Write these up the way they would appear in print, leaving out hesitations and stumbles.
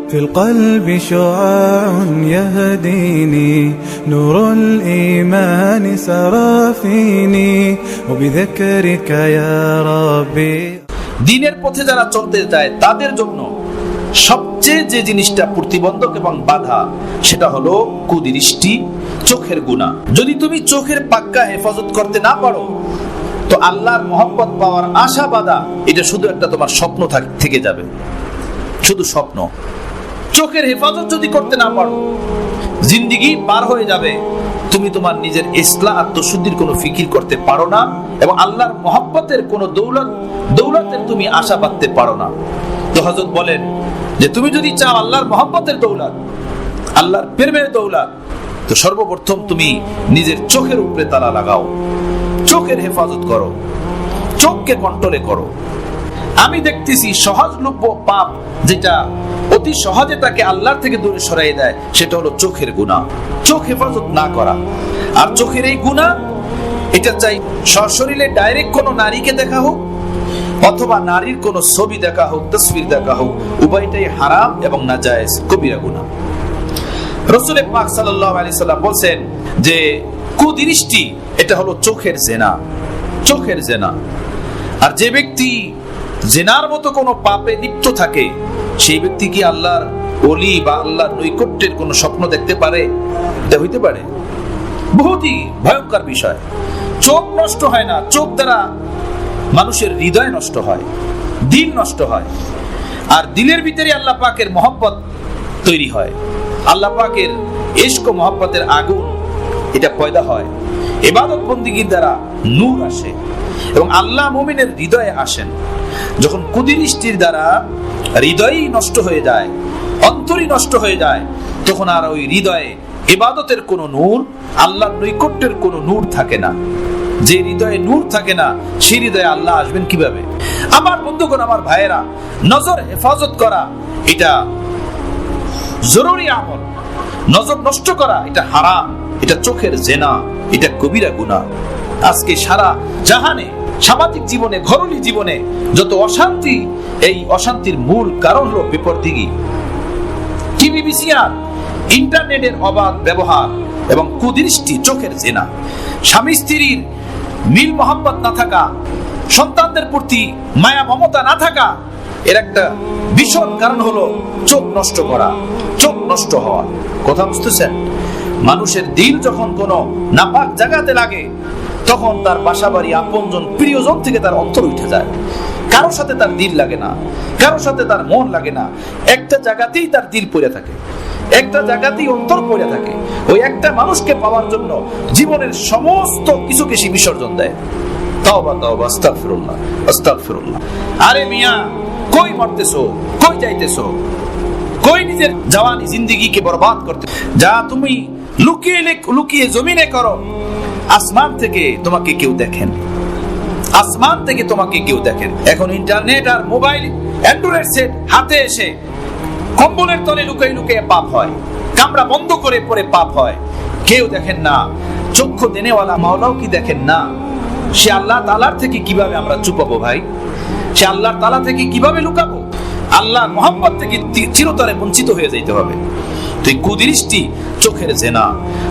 في القلب شعاع يهديني نور الإيمان سرى فيني وبذكرك يا ربي দিনের পথে যারা চলতে যায় তাদের জন্য সবচেয়ে যে জিনিসটা প্রতিবন্ধক এবং বাধা সেটা হলো কুদৃষ্টি, চোখের গুনাহ। যদি তুমি চোখের পাক্কা হেফাজত করতে না পারো তো আল্লাহর মহব্বত পাওয়ার আশা বাধা এটা শুধু একটা তোমার স্বপ্ন থেকে যাবে, শুধু স্বপ্ন। চোখের হেফাজত যদি করতে না পারো জিন্দেগি পার হয়ে যাবে, তুমি তোমার নিজের ইসলাহ আত্মশুদ্ধির কোনো ফিকির করতে পারো না এবং আল্লাহর মহব্বতের কোনো দৌলতের তুমি আশা বাঁধতে পারো না। তো হযরত বলেন যে তুমি যদি চাও আল্লাহর মহব্বতের দৌলত, আল্লাহর প্রেমের দৌলত, তো সর্বপ্রথম তুমি নিজের চোখের উপরে তালা লাগাও, চোখের হেফাজত করো, চোখকে কন্ট্রোলে করো। আমি দেখতেছি সহজলভ্য পাপ যেটা অতি সহজে তাকে আল্লাহর থেকে দূরে সরাই দেয় সেটা হলো চোখের গুনাহ, চোখ হেফাজত না করা। আর চোখের এই গুনাহ এটা চাই সশরীরে ডাইরেক্ট কোনো নারীকে দেখা হোক অথবা নারীর কোনো ছবি দেখা হোক, তসবির দেখা হোক, উভয়টাই হারাম এবং নাজায়েজ, কবিরা গুনাহ। রাসূল পাক সাল্লাল্লাহু আলাইহি সাল্লাম বলেন যে কুদৃষ্টি এটা হলো চোখের জিনা, চোখের জিনা। আর যে ব্যক্তি জিনার মতো কোনো পাপে লিপ্ত থাকে সেই ব্যক্তি কি আল্লাহর ওলি বা আল্লাহর নৈকট্যের কোনো স্বপ্ন দেখতে পারে? এটা হইতে পারে? বহুতই ভয়ঙ্কর বিষয়। চোখ নষ্ট হয় না, চোখ দ্বারা মানুষের হৃদয় নষ্ট হয়, দিল নষ্ট হয়। আর দিলের ভিতরে আল্লাহ পাকের মহব্বত তৈরি হয়, আল্লাহ পাকের ইশক ও মহব্বতের আগুন এটা পয়দা হয়। ইবাদত বন্দেগীর দ্বারা নূর আসে এবং আল্লাহ মুমিনের হৃদয়ে আসেন। যখন কুদৃষ্টির দ্বারা হৃদয়ই নষ্ট হয়ে যায়, অন্তরই নষ্ট হয়ে যায়, তখন আর ওই হৃদয়ে ইবাদতের কোনো নূর, আল্লাহর নৈকট্যের কোনো নূর থাকে না। যে হৃদয়ে নূর থাকে না সেই হৃদয়ে আল্লাহ আসবেন কিভাবে? আমার বন্ধুগণ, আমার ভাইয়েরা, নজর হেফাজত করা এটা জরুরি আমল। নজর নষ্ট করা এটা হারাম, এটা চোখের জিনা, এটা কবিরা গুনাহ। আজকে সারা জাহানে, সামাজিক জীবনে, ঘরোয়া জীবনে যত অশান্তি, এই অশান্তির মূল কারণ হলো বিপরদিগী, টিভি, ভিসিআর, ইন্টারনেটের অবাধ ব্যবহার এবং কুদৃষ্টি, চোখের জিনা। স্বামী স্ত্রীর মিল মহব্বত না থাকা, সন্তানদের প্রতি মায়া মমতা না থাকা, এর একটা ভীষণ কারণ হলো চোখ নষ্ট করা, চোখ নষ্ট হওয়া। কথা বুঝতেছেন? মানুষের দিল যখন কোনো নাপাক জায়গাতে লাগে তখন তার বাসা বাড়ি, আপনজন, প্রিয়জন থেকে তার অন্তর উঠে যায়। কারোর সাথে তার দিল লাগে না, কারোর সাথে তার মন লাগে না। একটা জায়গাতেই তার দিল পড়ে থাকে, একটা জায়গাতেই অন্তর পড়ে থাকে। ওই একটা মানুষকে পাওয়ার জন্য জীবনের সমস্ত কিছুকে সে বিসর্জন দেয়। তাওবা তাওবা, আস্তাগফিরুল্লাহ, আস্তাগফিরুল্লাহ। আরে মিয়া, কই মরতেছো, কই যাইতেছো, কই নিজের জওয়ানি জিন্দেগিকে বরবাদ করতে? যা তুমি লুকিয়ে লুকিয়ে জমিনে করো, আসমান থেকে তোমাকে কেউ দেখেন, আসমান থেকে তোমাকে কেউ দেখেন। এখন ইন্টারনেট আর মোবাইল, অ্যান্ড্রয়েড সেট হাতে এসে কম্বলের তলে লুকিয়ে লুকিয়ে পাপ হয়, কামরা বন্ধ করে পড়ে পাপ হয়। কেউ দেখেন না, চক্ষু দেনেওয়ালা মাওলাও কি দেখেন না? সে আল্লাহ তাআলার থেকে কিভাবে আমরা চুপাবো ভাই? সে আল্লাহর তাআলা থেকে কিভাবে লুকাবো? আল্লাহর মহব্বত থেকে চিরতরে বঞ্চিত হয়ে যাইতে হবে। তো কুদৃষ্টি চোখের জিনা।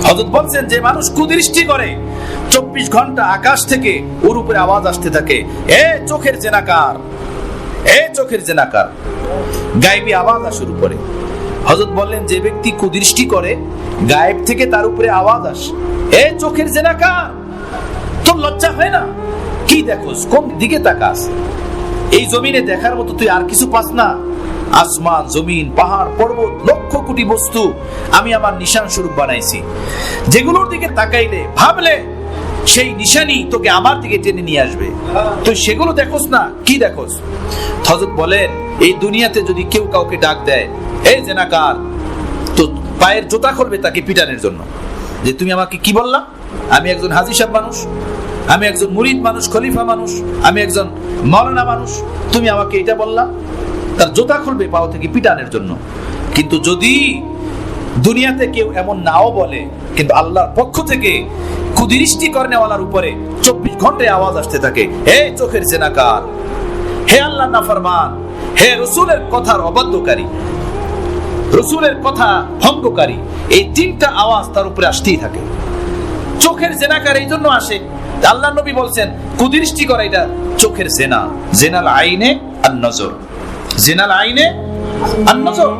হযরত বলেন যে মানুষ কুদৃষ্টি করে 24 ঘন্টা আকাশ থেকে ওর উপরে আওয়াজ আসতে থাকে, এ চোখের জিনাকার, এ চোখের জিনাকার। গায়েবী আওয়াজ শুরু করে। হযরত বললেন যে ব্যক্তি কুদৃষ্টি করে গায়েব থেকে তার উপরে আওয়াজ আসে, এ চোখের জিনাকার, তোর লজ্জা হয় না? কি দেখোস, কোন দিকে তাকাস? এই জমিনে দেখার মতো তুই আর কিছু পাস না? আসমান, জমিন, পাহাড়, পর্বত, লক্ষ কোটি বস্তু আমি আমার নিশান স্বরূপ বানাইছি, যেগুলোর দিকে তাকাইলে ভাবলে সেই নিশানি তোকে আমার দিকে টেনে নিয়ে আসবে। তুই সেগুলো দেখোস না, কি দেখোস? হযরত বলেন এই দুনিয়াতে যদি কেউ কাউকে ডাক দেয়, এই জিনাকার, তো পায়ের জুতা খুলবে তাকে পিটানোর জন্য, যে তুমি আমাকে কি বললা? আমি একজন হাজী সাহেব মানুষ, আমি একজন মুরিদ মানুষ, খলিফা মানুষ, আমি একজন মাওলানা মানুষ, তুমি আমাকে এটা বললা? তার জুতা খুলবে পাও থেকে পিটানোর জন্য। কিন্তু যদি দুনিয়াতে কেউ এমন নাও বলে, কিন্তু আল্লাহর পক্ষ থেকে কুদৃষ্টি করনেওয়ালার উপরে 24 ঘন্টায় আওয়াজ আসতে থাকে, হে চোখের জিনাকার, হে আল্লাহ নাফরমান, হে রাসূলের কথার অবাধ্যকারী, রাসূলের কথা ভঙ্গকারী, এই তিনটা আওয়াজ তার উপরে আসতেই থাকে। চোখের জেনাকার এই জন্য আসে, আল্লাহ নবী বলছেন কুদৃষ্টি করা এটা চোখের জেনা। জেনাল আইনে আন নজর, জেনাল আইনে আন নজর,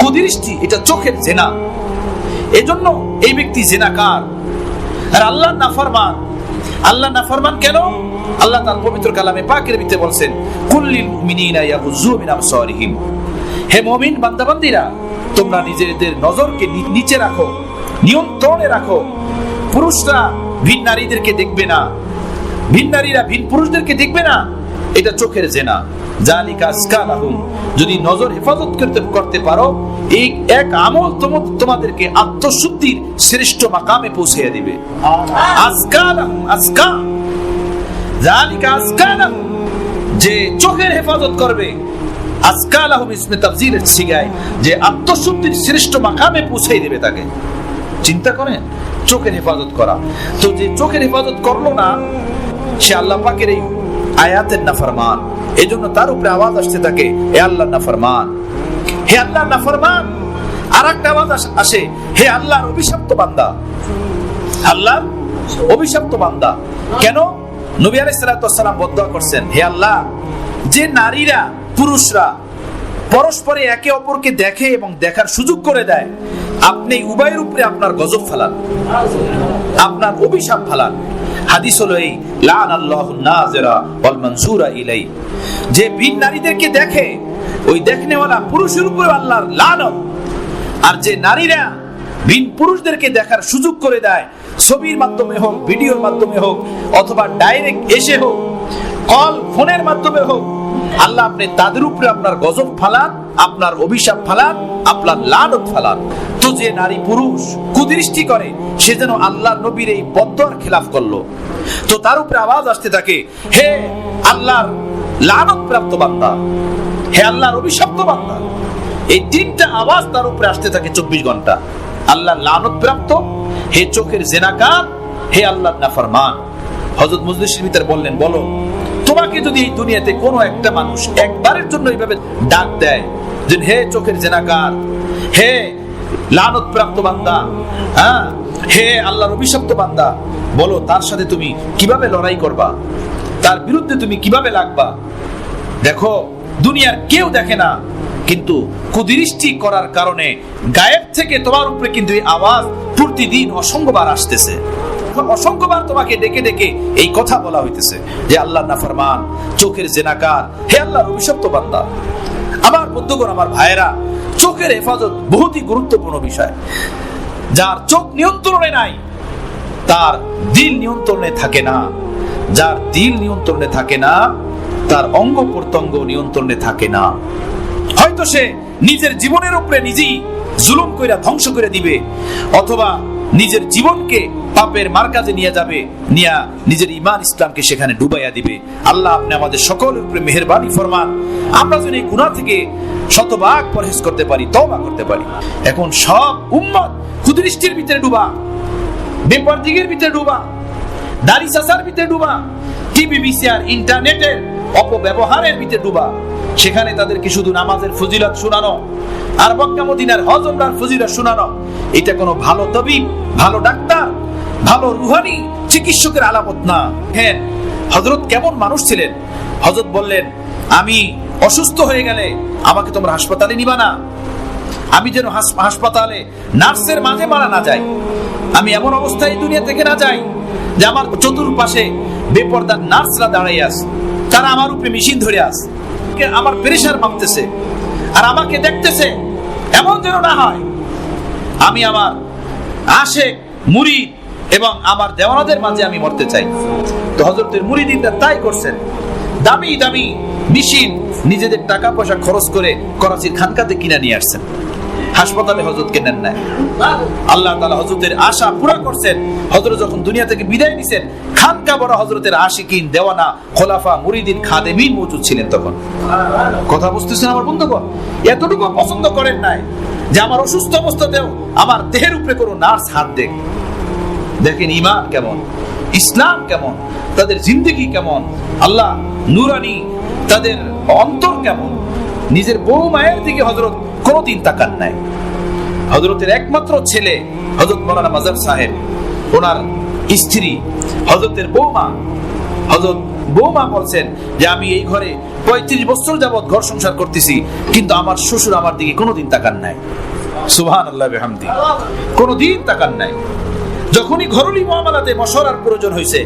কুদৃষ্টি এটা চোখের জেনা। এজন্য এই ব্যক্তি জেনাকার আর আল্লাহ নাফরমান। আল্লাহ নাফরমান কেন? আল্লাহ তার পবিত্র কালামে পাকের ভিতরে বলছেন কুল্লিল মুমিনিনা ইয়াগুযু মিন আবসারিহিম, হে মুমিন বান্দাবান্দীরা তোমরা নিজেদের নজরকে নিচে রাখো, নিয়ন্ত্রণে রাখো। পুরুষরা ভিন নারীদেরকে দেখবে না, ভিন নারীরা ভিন পুরুষদেরকে দেখবে না, এটা চোখের জেনা। জালিকা আসকালাহুম, যদি নজর হেফাজত করতে পারো এই এক আমল তোমাদেরকে আত্মশুদ্ধির শ্রেষ্ঠ মাকামে পৌঁছে দিবে। আসকালাহুম, আসকা জালিকা আসকালাহুম, যে চোখের হেফাজত করবে, আসকালাহুম ইসমে তাফজিলের সিগায় যে আত্মশুদ্ধির শ্রেষ্ঠ মাকামে পৌঁছে দিবে তাকে। চিন্তা করেন চোখের হেফাজত করা। তো যে চোখের হেফাজত করলো না সে আল্লাহ পাকের এই আয়াতের নাফরমান। এজন্য তার উপরে আওয়াজ আসতে থাকে হে আল্লাহর নাফরমান, হে আল্লাহর নাফরমান। আরেকটা আওয়াজ আসে হে আল্লাহর অভিশপ্ত বান্দা, আল্লাহর অভিশপ্ত বান্দা। কেন? নবী আলাইহিস সালাতু ওয়াস সালাম বদদুয়া করছেন, হে আল্লাহ যে নারীরা পুরুষরা পরস্পরে একে অপরকে দেখে এবং দেখার সুযোগ করে দেয়, আপনি উভয়ের উপরে আপনার গজব ফেলান, আপনার অভিশাপ ফেলান। হাদিস হলো এই লানাল্লাহুন নাযিরা ওয়াল মানজুরা ইলাই, যে ভিন নারীদেরকে দেখে ওই দেখনেওয়ালা পুরুষের উপরে আল্লাহর লানত। আর যে নারীরা ভিন পুরুষদেরকে দেখার সুযোগ করে দেয়, ছবির মাধ্যমে হোক, ভিডিওর মাধ্যমে হোক, অথবা ডাইরেক্ট এসে হোক, কল ফোনের মাধ্যমে হোক, আল্লাহ আপনি তাদের উপরে আপনার গজব ফালান, আপনার অভিশাপ ফালান, আপনার লানত ফালান। তো যে নারী পুরুষ কুদৃষ্টি করে সে যেন আল্লাহর নবীর এই বদদুয়ার খেলাফ করলো। তো তার উপরে আওয়াজ আসতে থাকে হে আল্লাহর লানত প্রাপ্ত বান্দা, হে আল্লাহর অভিশপ্ত বান্দা। এই তিনটা আওয়াজ তার উপরে আসতে থাকে 24 ঘন্টা। আল্লাহর লানত প্রাপ্ত, হে চোখের জেনাকার, হে আল্লাহর নাফরমান। হযরত মুজলিসির ভিতরে বললেন, বলো তোমাকে যদি এই দুনিয়াতে কোনো একটা মানুষ একবারের জন্য এইভাবে ডাক দেয় যে হে চোখের জেনাকার, হে লানত প্রাপ্ত বান্দা, হ্যাঁ হে আল্লাহর অভিশপ্ত বান্দা, বলো তার সাথে তুমি কিভাবে লড়াই করবা, তার বিরুদ্ধে তুমি কিভাবে লাগবা। দেখো দুনিয়ার কেউ দেখে না, কিন্তু কুদৃষ্টি করার কারণে গায়েব থেকে তোমার উপরে কিন্তু এই আওয়াজ প্রতিদিন অসংখ্যবার আসতেছে, অসংখ্যবার তোমাকে ডেকে ডেকে এই কথা বলা হইতেছে যে আল্লাহর নাফরমান, চোখের জেনাকার, হে আল্লাহর অভিশপ্ত বান্দা। আমার বন্ধুগণ, আমার ভাইয়েরা, চোখের হেফাজত বহুতই গুরুত্বপূর্ণ বিষয়। যার চোখ নিয়ন্ত্রণে নাই তার দিল নিয়ন্ত্রণে থাকে না, যার দিল নিয়ন্ত্রণে থাকে না তার অঙ্গ প্রত্যঙ্গ নিয়ন্ত্রণে থাকে না। হয়তো সে নিজের জীবনের উপরে নিজেই জুলুম কইরা ধ্বংস করে দিবে, অথবা নিজের জীবনকে পাপের মার্কাজে নিয়ে যাবে, নিয়া নিজের ঈমান ইসলামকে সেখানে ডুবাইয়া দিবে। আল্লাহ আপনি আমাদের সকলের উপরে মেহেরবানি ফরমান, আমরা যেন এই গুনাহ থেকে শতভাগ পরহেজ করতে পারি, তওবা করতে পারি। এখন সব উম্মত কুদৃষ্টির ভিতরে ডুবা, বেপরদিগের ভিতরে ডুবা, দাড়ি চাচার ভিতরে ডুবা, টিভি ভিসিআর ইন্টারনেটের অপব্যবহারের ভিতরে ডুবা। সেখানে তাদেরকে শুধু নামাজের ফজিলত শোনানো আর মক্কা মদিনার হজ উমরার ফজিলত শোনানো, এটা কোনো ভালো তবিব, ভালো ডাক্তার, ভালো রুহানি চিকিৎসকের আলামত না। হ্যাঁ, হযরত কেমন মানুষ ছিলেন? হযরত বললেন, আমি অসুস্থ হয়ে গেলে আমাকে তোমরা হাসপাতালে নিবা না, আমি যেন হাসপাতালে নার্সের মাঝে মারা না যাই, আমি এমন অবস্থায় দুনিয়া থেকে না যাই যে আমার চতুর্পাশে বেপরদার নার্সরা দাঁড়াই আছে, তারা আমার উপরে মেশিন ধরে আছে, আমার প্রেসার মাপতেছে আর আমাকে দেখতেছে, এমন যেন না হয়। আমি আমার আশেক মুরিদ এবং আমার দেওয়ানাদের মাঝে আমি মরতে চাই। তো হযরতের মুরিদিনরা তাই করছেন, দামি দামি মেশিন নিজেদের টাকা পয়সা খরচ করে করাচির খানকাতে কিনে নিয়ে আসছেন, হাসপাতালে হযরতকে নেন নাই। আল্লাহ তাআলা হযরতের আশা পুরা করছেন। হযরত যখন দুনিয়া থেকে বিদায় নিছেন, খানকা বড় হযরতের আশিকিন, দেওয়ানা, খোলাফা, মুরিদিন, খাদেমিন মওজুদ ছিলেন তখন। কথা বুঝতেছেন আমার বন্ধুগণ? এতটুকু পছন্দ করেন নাই যে আমার অসুস্থ অবস্থাতেও আমার দেহের উপরে কোনো নার্স হাত দেখ। দেখেন ঈমান কেমন, ইসলাম কেমন, তাদের জিন্দেগি কেমন, আল্লাহ নূরানি, তাদের অন্তর কেমন। নিজের বউ মায়ের দিকে হযরত কোনোদিন তাকান নাই। হযরতের একমাত্র ছেলে হযরত মাওলানা মাজার সাহেব, ওনার স্ত্রী হযরতের বৌমা বলছেন যে আমি এই ঘরে 35 বছর যাবত ঘর সংসার করতেছি, কিন্তু আমার শ্বশুর আমার দিকে কোনোদিন তাকান নাই। সুবহানাল্লাহ বিহামদি, কোনোদিন তাকান নাই। যখনই ঘরুলি মুআমালাতে মশওয়ারার প্রয়োজন হয়েছে,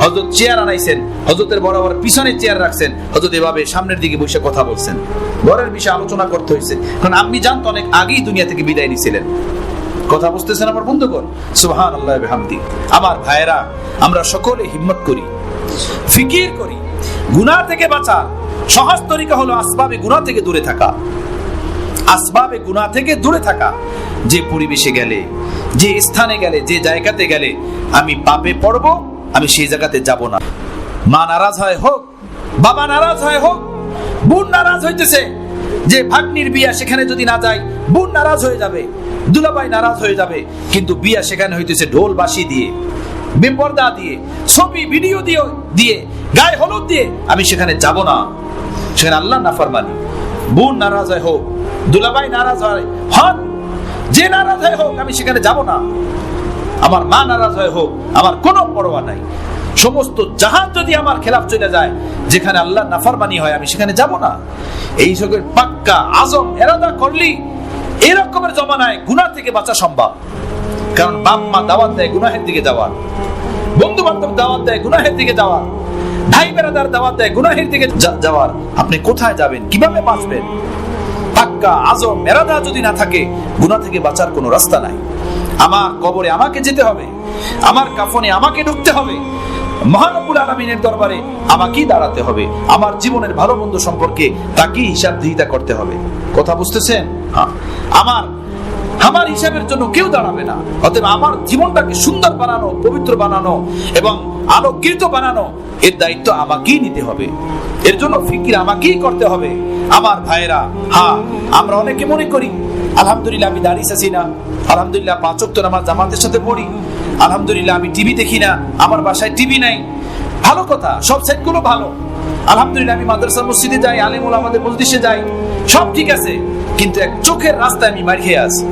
হযরত চেয়ার আনাইছেন, হযরতের বরাবর পিছনে চেয়ার রাখছেন, হযরত এভাবে সামনের দিকে বসে কথা বলছেন, ঘরের বিষয়ে আলোচনা করতে হয়েছে। কারণ আম্মি জান তো অনেক আগেই দুনিয়া থেকে বিদায় নিয়েছিলেন। কথা বুঝতেছেন আমার বন্ধুগণ? সুবহানাল্লাহ বিহামদি। আমার ভাইয়েরা, আমরা সকলে হিম্মত করি, ফিকির করি, গুনাহ থেকে বাঁচা সহজ তরিকা হলো আসবাবে গুনাহ থেকে দূরে থাকা। আসবাবে গুনাহ থেকে দূরে থাকা। যে পরিবেশে গেলে, যে স্থানে গেলে, যে জায়গাতে গেলে আমি পাপে পড়ব, আমি সেই জায়গাতে যাব না। মা নারাজ হয় হোক, বাবা নারাজ হয় হোক, বোন নারাজ হইতেছে যে ভাগ্নির বিয়া, সেখানে যদি না যাই বোন নারাজ হয়ে যাবে, দুলাভাই নারাজ হয়ে যাবে, কিন্তু বিয়া সেখানে হইতেছে ঢোল বাঁশি দিয়ে, বেপরদা দিয়ে, ছবি ভিডিও দিয়ে, গায়ে হলুদ দিয়ে, আমি সেখানে যাব না। সেখানে আল্লাহ নাফরমানি। বোন নারাজ হয় হোক, দুলাভাই নারাজ হয় হন, যে নারাজ হয় হোক, আমি সেখানে যাব না। আমার মা নারাজ হয় হোক, আমার কোনো পরোয়া নাই। সমস্ত জাহান যদি আমার খেলাফ চলে যায়, যেখানে আল্লাহ নাফরমানি হয়, আমি সেখানে যাব না। এই সকল পাক্কা আজম এরাদা করলি এরকমের জমানায় গুনাহ থেকে বাঁচা সম্ভব। কারণ বাপ মা দাওয়াত দেয় গুনাহের দিকে যাওয়ার, বন্ধু বান্ধব দাওয়াত দেয় গুনাহের দিকে যাওয়ার, ভাই বেরাদার দাওয়াত দেয় গুনাহের দিকে যাওয়ার। আপনি কোথায় যাবেন? কিভাবে বাঁচবেন? পাক্কা আজম এরাদা যদি না থাকে, গুনাহ থেকে বাঁচার কোনো রাস্তা নাই। আমার কবরে আমাকে যেতে হবে, আমার কাফনে আমাকে ঢুকতে হবে, মহানবুল আলামিনের দরবারে আমাকেই দাঁড়াতে হবে, আমার জীবনের ভালো মন্দ সম্পর্কে তাকেই হিসাবদিহিতা করতে হবে। কথা বুঝতেছেন? হ্যাঁ, আমার হিসাবের জন্য কেউ দাঁড়াবে না। অতএব আমার জীবনটাকে সুন্দর বানানো, পবিত্র বানানো এবং আলোকিত বানানো, এর দায়িত্ব আমাকেই নিতে হবে। এর জন্য ফিকির আমাকেই করতে হবে। আমার ভাইয়েরা, হ্যাঁ, আমরা অনেকে মনে করি আলহামদুলিল্লাহ আমি দাঁড়িয়ে আছি না, আলহামদুলিল্লাহ 5 ওয়াক্ত নামাজ জামাতের সাথে পড়ি, আলহামদুলিল্লাহ আমি টিভি দেখি না, আমার বাসায় টিভি নাই। ভালো কথা, সব সেটগুলো ভালো। আলহামদুলিল্লাহ আমি মাদ্রাসা মসজিদে যাই, আলেম ওলামাদের মজলিসে যাই, সব ঠিক আছে। কিন্তু এক চোখের রাস্তায় আমি মার খেয়ে আছি,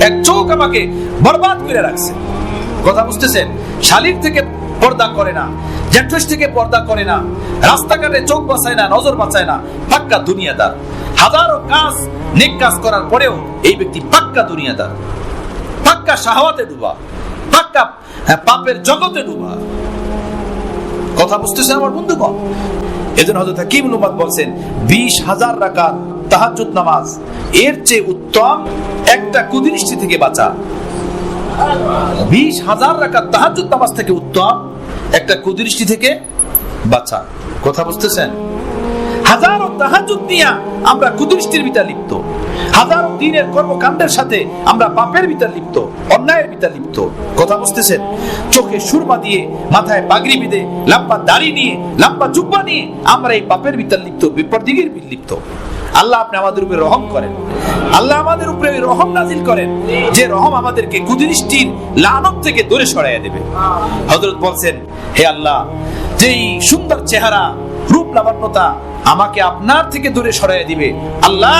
এক চোখ আমাকে বরবাদ করে রাখছে। কথা বুঝতেছেন? শালীর থেকে পর্দা করে না, জ্যাঠুস থেকে পর্দা করে না, রাস্তাঘাটে চোখ বাঁচায় না, নজর বাঁচায় না, পাক্কা দুনিয়াদার। হাজারো কাজ, নেক কাজ করার পরেও এই ব্যক্তি পাক্কা দুনিয়াদার, পাক্কা শাহওয়াতে ডুবা, পাক্কা পাপের জগতে ডুবা। কথা বুঝতেছেন আমার বন্ধুগণ? এজন্য হযরত হাকিম উম্মত বলছেন 20,000 রাকাত তাহাজ্জুদ নামাজ এর চেয়ে উত্তম একটা কুদৃষ্টি থেকে বাঁচা। 20,000 রাকাত তাহাজ্জুদ নামাজ থেকে উত্তম একটা কুদৃষ্টি থেকে বাঁচা। কথা বুঝতেছেন? হাজারো তাহাজ্জুদ নিয়ে আমরা কুদৃষ্টির ভিতর লিপ্ত, হাজারো দিনের কর্মকাণ্ডের সাথে আমরা পাপের ভিতর লিপ্ত, অন্যায়ের ভিতর লিপ্ত। কথা বুঝতেছেন? চোখে সুরমা দিয়ে, মাথায় পাগড়ি বেঁধে, লম্বা দাড়ি নিয়ে, লম্বা জুব্বা নিয়ে আমরা এই পাপের ভিতর লিপ্ত, বিপরদিগের ভিতর লিপ্ত। আল্লাহ আপনি আমাদের উপরে রহম করেন, আল্লাহ আমাদের উপরে রহম নাজিল করেন, যে রহম আমাদেরকে কুদৃষ্টির লানত থেকে দূরে সরাইয়া দেবে। হযরত বলছেন, হে আল্লাহ, যেই সুন্দর চেহারা, রূপ লাবণ্যতা আমাকে আপনার থেকে দূরে সরাইয়া দিবে, আল্লাহ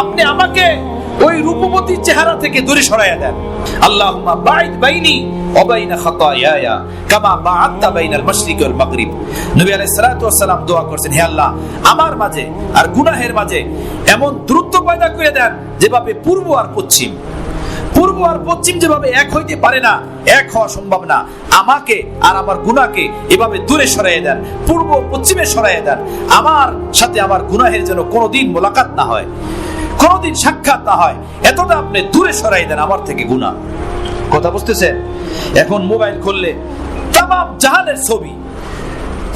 আপনি আমাকে ওই রূপবতী চেহারা থেকে দূরে সরাইয়া দেন। আল্লাহুম্মা বা'id বাইনি ওয়া বাইনা খাতায়ায়া কামা বা'আদতা বাইনাল মাশরিকি ওয়াল মাগরিব। নবী আলাইহিস সালাতু ওয়াস সালাম দোয়া করেছেন, হে আল্লাহ আমার মাঝে আর গুনাহের মাঝে এমন দূরত্ব পয়দা করে দেন, যেভাবে পূর্ব আর পশ্চিম যেভাবে এক হইতে পারে না, এক হওয়া সম্ভব না, আমাকে আর আমার গুনাহকে এভাবে দূরে সরাইয়া দেন, পূর্ব পশ্চিমে সরাইয়া দেন। আমার সাথে আমার গুনাহের যেন কোনোদিন মোলাকাত না হয়, কোনোদিন সাক্ষাৎ না হয়, এতটা আপনি দূরে সরাই দেন আমার থেকে গুনাহ। কথা বুঝতেছেন? এখন মোবাইল খুললে তাম জাহানের ছবি,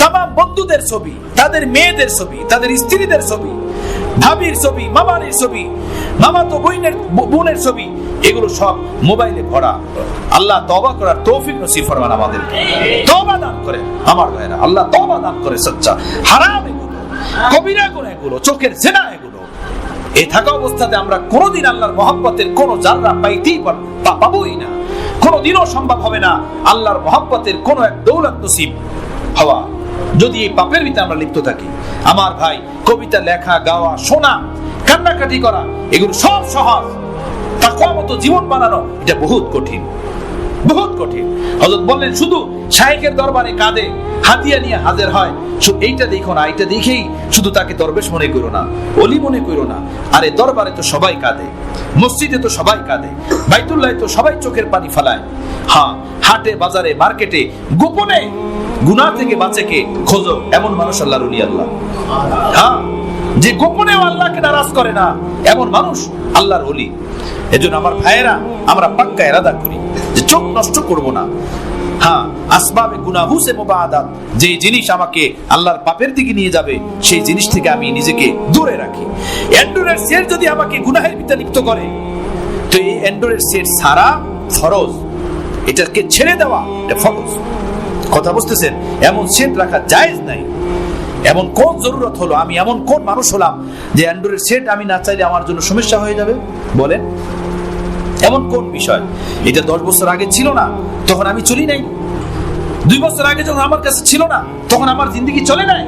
তাম বন্ধুদের ছবি, তাদের মেয়েদের ছবি, তাদের স্ত্রীদের ছবি, ভাবির ছবি, মামার ছবি, মামাতো বোনের ছবি, এগুলো সব মোবাইলে ভরা। আল্লাহ তওবা করার তৌফিক নসিব ফরমান আমাদেরকে, তওবা দান করেন আমার ভাইরা, আল্লাহ তওবা দান করে। সচ্চা হারাম এগুলো, কবিরা গুনাহ এগুলো, চোখের জিনা এগুলো। এই থাকা অবস্থাতে আমরা কোনোদিন আল্লাহর মহব্বতের কোনো জাররা পাবোই না, কোনোদিনও সম্ভব হবে না আল্লাহর মহব্বতের কোনো এক দৌলত নসিব হওয়া, যদি এই পাপের ভিতরে আমরা লিপ্ত থাকি। আমার ভাই, কবিতা লেখা, গাওয়া, শোনা, কান্নাকাটি করা, এগুলো সব সহজ। তাকওয়া মতো জীবন বানানো এটা বহুত কঠিন, বহুত কঠিন। হযরত বললেন শুধু শাইখের দরবারে কাঁদে, হাদিয়া নিয়ে হাজির হয়, শুধু এইটা দেখো না, এইটা দেখেই শুধু তাকে দরবেশ মনে করো না, ওলি মনে করো না। আরে দরবারে তো সবাই কাঁদে, মসজিদে তো সবাই কাঁদে, বাইতুল্লাহে তো সবাই চোখের পানি ফেলায়। হ্যাঁ, হাটে বাজারে মার্কেটে গোপনে গুনাহ থেকে বাঁচে কে খোঁজো, এমন মানুষ আল্লাহর ওলি। আল্লাহ, হ্যাঁ, যে গোপনেও আল্লাহকে নারাজ করে না, এমন মানুষ আল্লাহর ওলি। এজন্য আমার ভাইয়েরা, আমরা পাক্কা ইরাদা করি যে চোখ নষ্ট করব না। হ্যাঁ, আসবাবে গুনাহু সে মুবাআদাত, যে জিনিস আমাকে আল্লাহর পাপের দিকে নিয়ে যাবে সেই জিনিস থেকে আমি নিজেকে দূরে রাখি। অ্যান্ড্রয়েড সেট যদি আমাকে গুনাহের ভিতরে লিপ্ত করে, তো এই অ্যান্ড্রয়েড সেট সারা ফরজ, এটাকে ছেড়ে দেওয়া এটা ফরজ। কথা বুঝতেছেন? এমন সেট রাখা জায়েজ নাই। এমন কোন জরুরত হলো, আমি এমন কোন মানুষ হলাম যে অ্যান্ড্রয়েড সেট আমি না চাইলে আমার জন্য সমস্যা হয়ে যাবে? বলেন, এমন কোন বিষয়? এটা 10 বছর আগে ছিল না, তখন আমি চলি নাই। 2 বছর আগে যখন আমার কাছে ছিল না, তখন আমার জিন্দগি চলে নাই,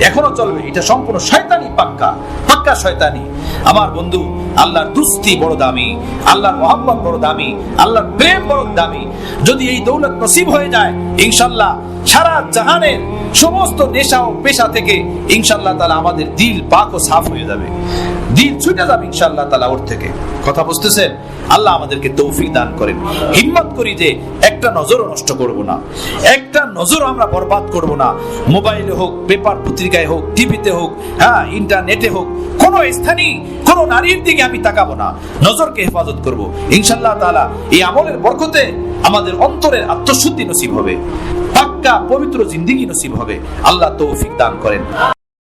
এখনো চলবে। এটা সম্পূর্ণ শয়তানি, পাক্কা পাক্কা শয়তানি। আমার বন্ধু, আল্লাহর দুস্তি বড় দামি, আল্লাহর মহব্বত বড় দামি, আল্লাহর প্রেম বড় দামি। যদি এই দৌলত নসিব হয়ে যায়, ইনশাআল্লাহ সারা জাহানের সমস্ত নেশা ও পেশা থেকে ইনশাআল্লাহ তাআলা আমাদের দিল পাক ও সাফ হয়ে যাবে, দিল ছুটে যাবে ইনশাআল্লাহ তাআলা ওর থেকে। কথা বুঝতেছেন? আল্লাহ আমাদেরকে তৌফিক দান করেন। হিম্মত করি যে একটা নজরও নষ্ট করব না, একটা নজর আমরা বরবাদ করব না। মোবাইলে হোক, পেপার পত্রিকায় হোক, টিভিতে হোক, হ্যাঁ, ইন্টারনেটে হোক, কোন স্থানে কোন নারীর দিকে আমি তাকাবো না, নজরকে হেফাজত করব। ইনশাআল্লাহ তাআলা এই আমলের বরকতে আমাদের অন্তরের আত্মশুদ্ধি নসিব হবে, পাক্কা পবিত্র জিন্দেগি নসিব হবে। আল্লাহ তৌফিক দান করেন।